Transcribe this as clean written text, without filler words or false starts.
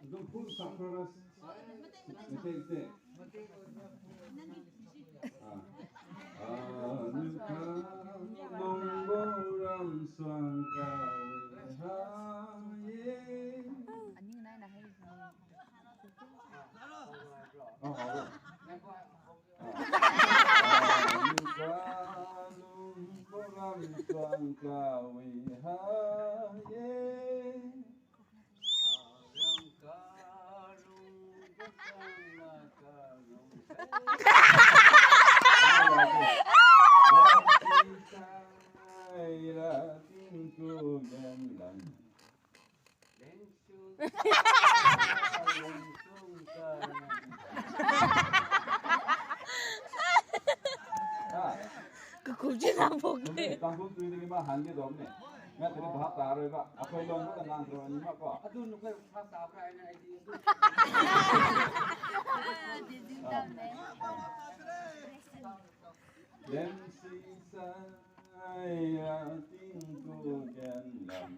이건 풀 사프라스 밑에 농보람 수왕가위하예 농보람 수왕가위하예 그 고진한 보기. 방송 중이지만 한 개도 없네. 나 그래 밥 따로 봐. 앞에 놓은 난 들어니 막고. 아두는 그 밥 따로 아이디. 렘시 사이라 띵고 겐람